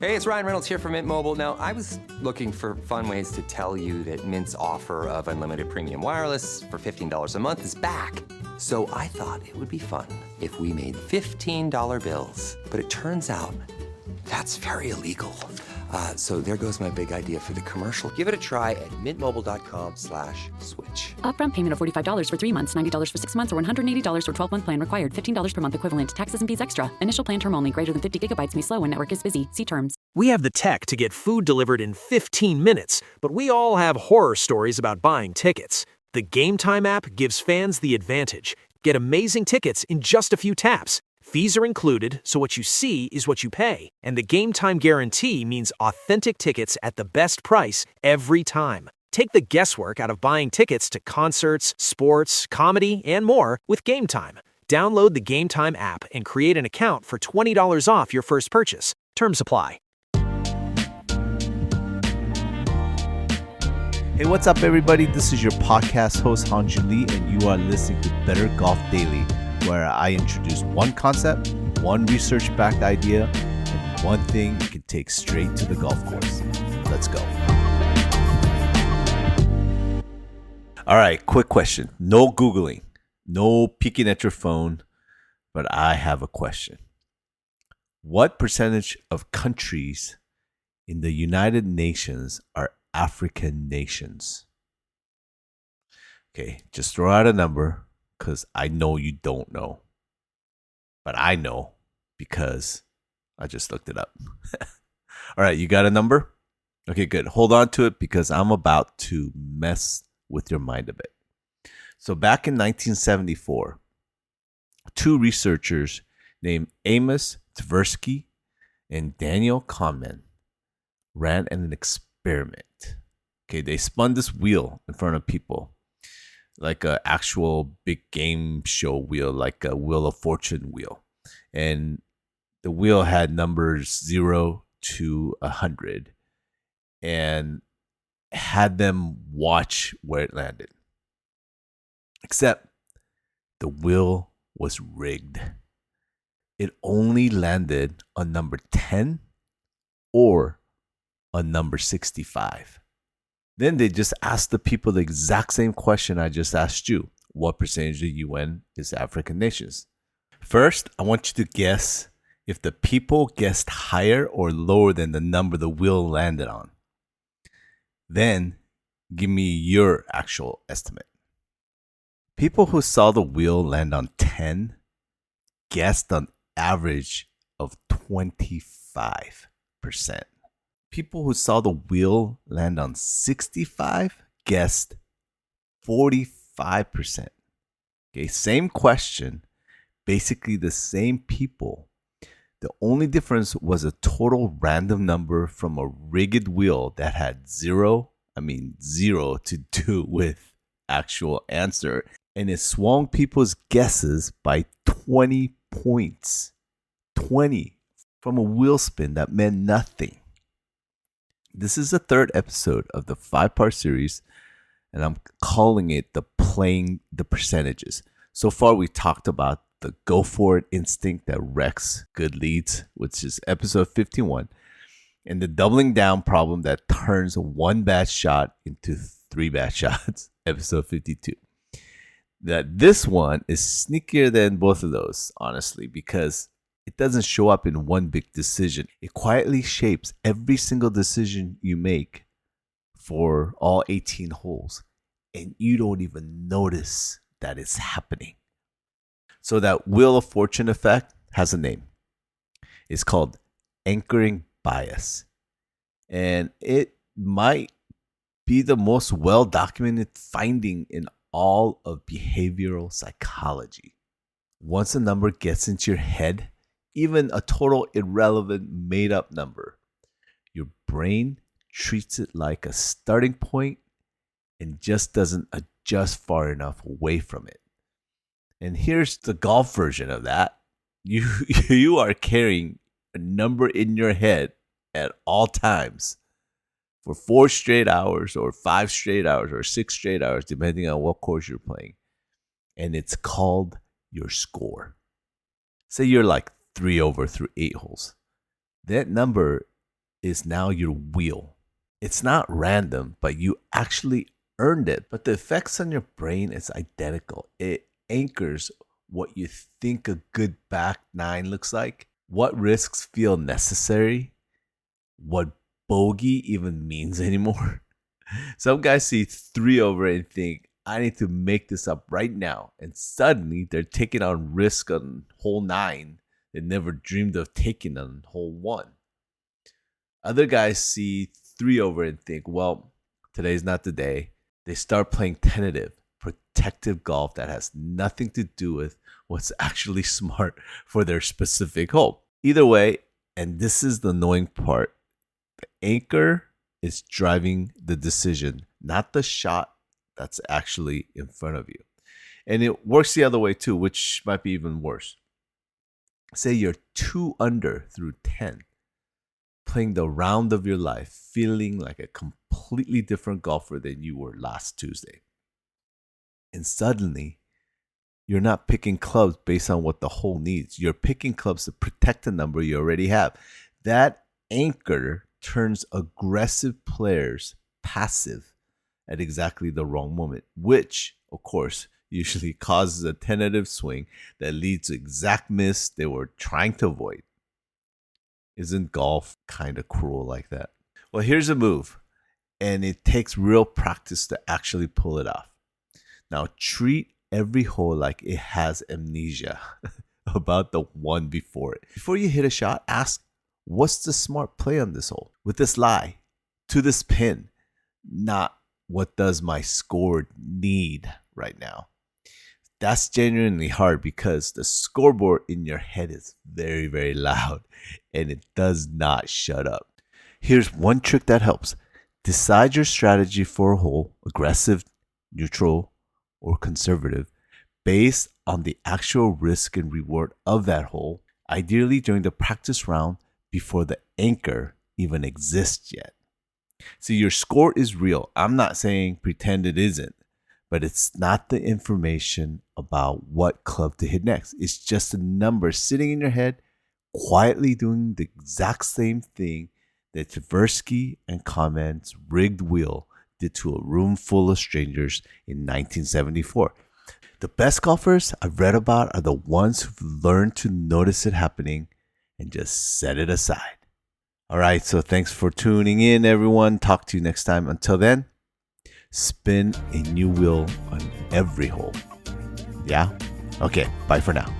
Hey, it's Ryan Reynolds here from Mint Mobile. Now, I was looking for fun ways to tell you that Mint's offer of unlimited premium wireless for $15 a month is back. So I thought it would be fun if we made $15 bills. But it turns out that's very illegal. So there goes my big idea for the commercial. Give it a try at mintmobile.com/switch. Upfront payment of $45 for 3 months, $90 for 6 months, or $180 for 12-month plan required. $15 per month equivalent. Taxes and fees extra. Initial plan term only. Greater than 50 gigabytes may slow when network is busy. See terms. We have the tech to get food delivered in 15 minutes, but we all have horror stories about buying tickets. The Game Time app gives fans the advantage. Get amazing tickets in just a few taps. Fees are included, so what you see is what you pay. And the Game Time guarantee means authentic tickets at the best price every time. Take the guesswork out of buying tickets to concerts, sports, comedy, and more with Game Time. Download the Game Time app and create an account for $20 off your first purchase. Terms apply. Hey, what's up, everybody? This is your podcast host, Hanju Lee, and you are listening to Better Golf Daily, where I introduce one concept, one research-backed idea, and one thing you can take straight to the golf course. Let's go. All right, quick question. No Googling, no peeking at your phone, but I have a question. What percentage of countries in the United Nations are African nations? Okay, just throw out a number because I know you don't know. But I know because I just looked it up. All right, you got a number? Okay, good. Hold on to it because I'm about to mess with your mind a bit. So back in 1974, two researchers named Amos Tversky and Daniel Kahneman ran an experiment. Okay, they spun this wheel in front of people, like an actual big game show wheel, like a Wheel of Fortune wheel. And the wheel had numbers 0 to 100 and had them watch where it landed. Except the wheel was rigged. It only landed on number 10 or on number 65. Then they just asked the people the exact same question I just asked you. What percentage of the UN is African nations? First, I want you to guess if the people guessed higher or lower than the number the wheel landed on. Then, give me your actual estimate. People who saw the wheel land on 10 guessed an average of 25%. People who saw the wheel land on 65 guessed 45%. Okay, same question, basically the same people. The only difference was a total random number from a rigged wheel that had zero to do with actual answer. And it swung people's guesses by 20 points. 20 from a wheel spin that meant nothing. This is the third episode of the 5-part series, and I'm calling it the Playing the Percentages. So far, we talked about the go for it instinct that wrecks good leads, which is episode 51, and the doubling down problem that turns one bad shot into 3 bad shots, episode 52. That this one is sneakier than both of those, honestly, because it doesn't show up in one big decision. It quietly shapes every single decision you make for all 18 holes, and you don't even notice that it's happening. So that Wheel of Fortune effect has a name. It's called anchoring bias, and it might be the most well-documented finding in all of behavioral psychology. Once a number gets into your head, even a total irrelevant made-up number, your brain treats it like a starting point and just doesn't adjust far enough away from it. And here's the golf version of that. You are carrying a number in your head at all times for 4 straight hours or 5 straight hours or 6 straight hours, depending on what course you're playing. And it's called your score. Say you're like 3 over through 8 holes. That number is now your wheel. It's not random, but you actually earned it. But the effects on your brain is identical. It anchors what you think a good back nine looks like, what risks feel necessary, what bogey even means anymore. Some guys see 3 over and think, I need to make this up right now. And suddenly they're taking on risk on hole 9 they never dreamed of taking on hole 1. Other guys see 3 over and think, well, today's not the day. They start playing tentative, protective golf that has nothing to do with what's actually smart for their specific hole. Either way, and this is the annoying part, the anchor is driving the decision, not the shot that's actually in front of you. And it works the other way too, which might be even worse. Say you're 2 under through 10, playing the round of your life, feeling like a completely different golfer than you were last Tuesday. And suddenly, you're not picking clubs based on what the hole needs. You're picking clubs to protect the number you already have. That anchor turns aggressive players passive at exactly the wrong moment, which, of course, usually causes a tentative swing that leads to exact miss they were trying to avoid. Isn't golf kind of cruel like that? Well, here's a move, and it takes real practice to actually pull it off. Now, treat every hole like it has amnesia about the one before it. Before you hit a shot, ask, what's the smart play on this hole? With this lie, to this pin, not what does my score need right now? That's genuinely hard because the scoreboard in your head is very, very loud and it does not shut up. Here's one trick that helps. Decide your strategy for a hole, aggressive, neutral, or conservative, based on the actual risk and reward of that hole, ideally during the practice round before the anchor even exists yet. See, your score is real. I'm not saying pretend it isn't, but it's not the information about what club to hit next. It's just a number sitting in your head, quietly doing the exact same thing that Tversky and Kamen's rigged wheel did to a room full of strangers in 1974. The best golfers I've read about are the ones who've learned to notice it happening and just set it aside. All right, so thanks for tuning in, everyone. Talk to you next time. Until then, spin a new wheel on every hole. Yeah? Okay, bye for now.